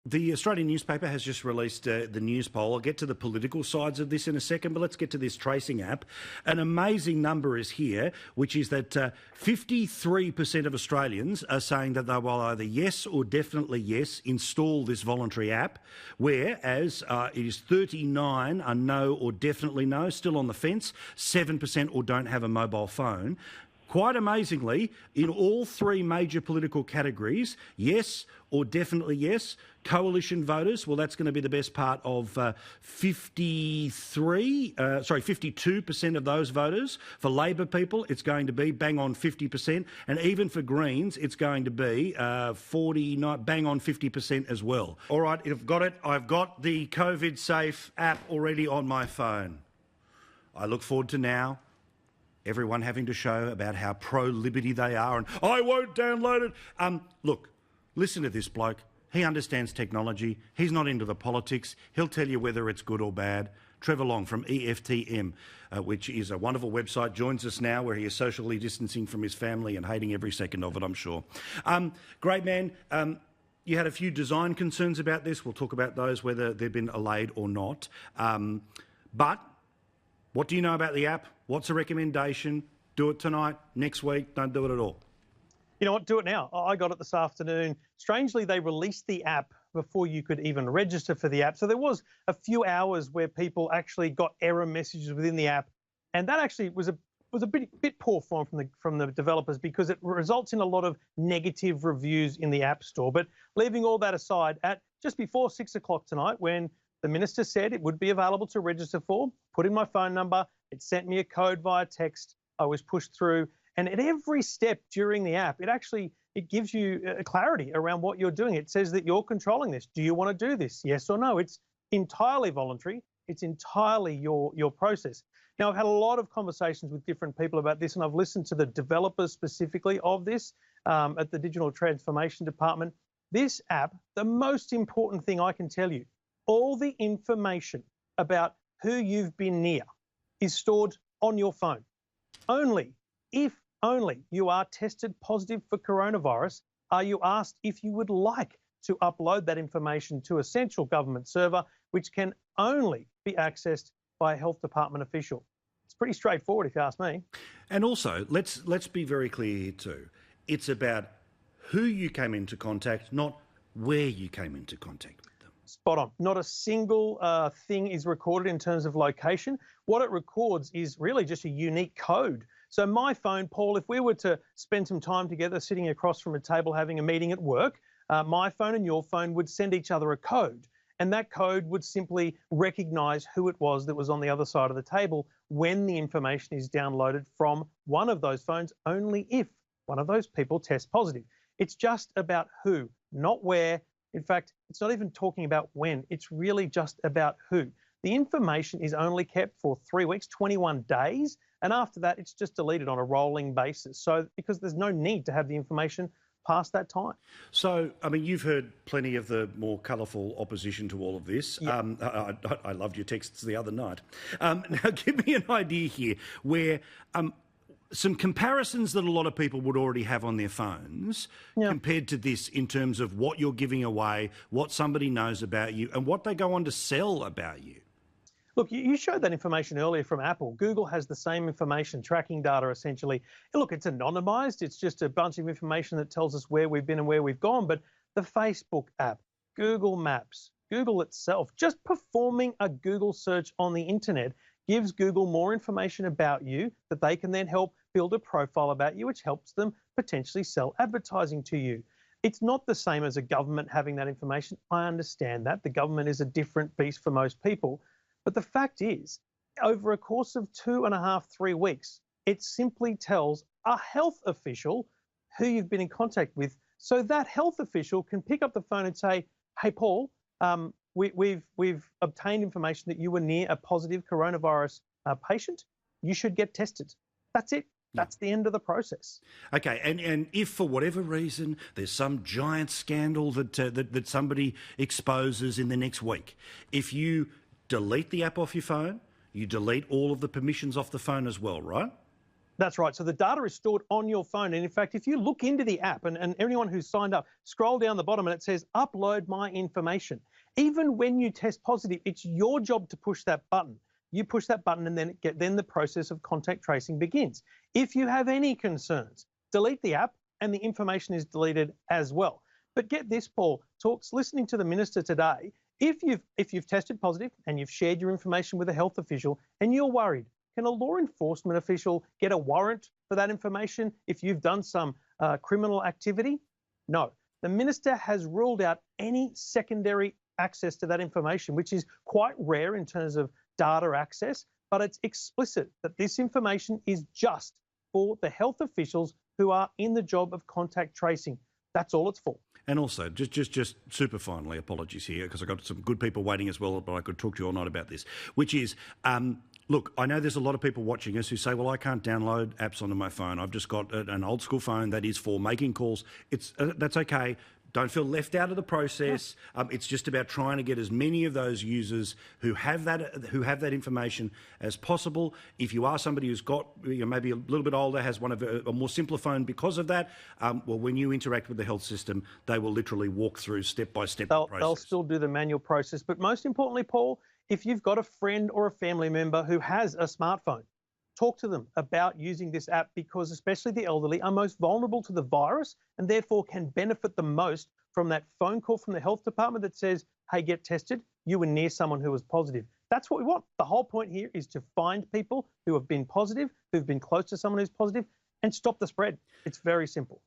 The Australian newspaper has just released the Newspoll. I'll get to the political sides of this in a second, but let's get to this tracing app. An amazing number is here, which is that 53% of Australians are saying that they will either yes or definitely yes install this voluntary app, whereas it is 39 are no or definitely no, still on the fence, 7% or don't have a mobile phone. Quite amazingly, in all three major political categories, yes or definitely yes. Coalition voters, well, that's going to be the best part of 52% of those voters. For Labor people, it's going to be bang on 50%. And even for Greens, it's going to be 49, bang on 50% as well. All right, I've got it. I've got the COVIDSafe app already on my phone. I look forward to now everyone having to show about how pro-liberty they are and I won't download it. Look, listen to this bloke. He understands technology. He's not into the politics. He'll tell you whether it's good or bad. Trevor Long from EFTM, which is a wonderful website, joins us now where he is socially distancing from his family and hating every second of it, I'm sure. Great man. You had a few design concerns about this. We'll talk about those, whether they've been allayed or not. But what do you know about the app? What's a recommendation? Do it tonight, next week, don't do it at all. You know what, do it now. I got it this afternoon. Strangely, they released the app before you could even register for the app. So there was a few hours where people actually got error messages within the app. And that actually was a bit poor form from the developers because it results in a lot of negative reviews in the App Store. But leaving all that aside, at just before 6 o'clock tonight, when the minister said it would be available to register for, put in my phone number, it sent me a code via text, I was pushed through, and at every step during the app, it gives you clarity around what you're doing. It says that you're controlling this. Do you want to do this? Yes or no? It's entirely voluntary. It's entirely your process. Now, I've had a lot of conversations with different people about this, and I've listened to the developers specifically of this at the Digital Transformation Department. This app, the most important thing I can tell you, all the information about who you've been near is stored on your phone. Only if you are tested positive for coronavirus are you asked if you would like to upload that information to a central government server, which can only be accessed by a health department official. It's pretty straightforward if you ask me. And also, let's be very clear here too. It's about who you came into contact, not where you came into contact. Spot on. Not a single thing is recorded in terms of location. What it records is really just a unique code. So my phone, Paul, if we were to spend some time together sitting across from a table having a meeting at work, my phone and your phone would send each other a code. And that code would simply recognise who it was that was on the other side of the table when the information is downloaded from one of those phones, only if one of those people tests positive. It's just about who, not where. In fact, it's not even talking about when, it's really just about who. The information is only kept for 3 weeks, 21 days, and after that, it's just deleted on a rolling basis. So, because there's no need to have the information past that time. So, I mean, you've heard plenty of the more colourful opposition to all of this. Yeah. I loved your texts the other night. Now, give me an idea here where some comparisons that a lot of people would already have on their phones compared to this in terms of what you're giving away, what somebody knows about you and what they go on to sell about you. Look, you showed that information earlier from Apple. Google has the same information, tracking data essentially. Look, it's anonymised. It's just a bunch of information that tells us where we've been and where we've gone. But the Facebook app, Google Maps, Google itself, just performing a Google search on the internet gives Google more information about you that they can then help build a profile about you, which helps them potentially sell advertising to you. It's not the same as a government having that information. I understand that. The government is a different beast for most people. But the fact is, over a course of 2.5, 3 weeks, it simply tells a health official who you've been in contact with. So that health official can pick up the phone and say, hey, Paul, we've obtained information that you were near a positive coronavirus patient. You should get tested. That's it. That's the end of the process. Okay, and if for whatever reason there's some giant scandal that somebody exposes in the next week, if you delete the app off your phone, you delete all of the permissions off the phone as well, right? That's right. So the data is stored on your phone. And in fact, if you look into the app and anyone who's signed up, scroll down the bottom and it says, upload my information. Even when you test positive, it's your job to push that button. You push that button and then the process of contact tracing begins. If you have any concerns, delete the app and the information is deleted as well. But get this, Paul, listening to the minister today, if you've tested positive and you've shared your information with a health official and you're worried, can a law enforcement official get a warrant for that information if you've done some criminal activity? No. The minister has ruled out any secondary access to that information, which is quite rare in terms of data access, but it's explicit that this information is just for the health officials who are in the job of contact tracing. That's all it's for. And also, just super finally, apologies here, because I've got some good people waiting as well, but I could talk to you all night about this, which is, look, I know there's a lot of people watching us who say, well, I can't download apps onto my phone. I've just got an old school phone that is for making calls. That's okay. Don't feel left out of the process. It's just about trying to get as many of those users who have that information as possible. If you are somebody who's got, maybe a little bit older, has one of a more simpler phone because of that, well, when you interact with the health system, they will literally walk through step by step the process. They'll still do the manual process. But most importantly, Paul, if you've got a friend or a family member who has a smartphone, talk to them about using this app, because especially the elderly are most vulnerable to the virus and therefore can benefit the most from that phone call from the health department that says, hey, get tested. You were near someone who was positive. That's what we want. The whole point here is to find people who have been positive, who've been close to someone who's positive, and stop the spread. It's very simple.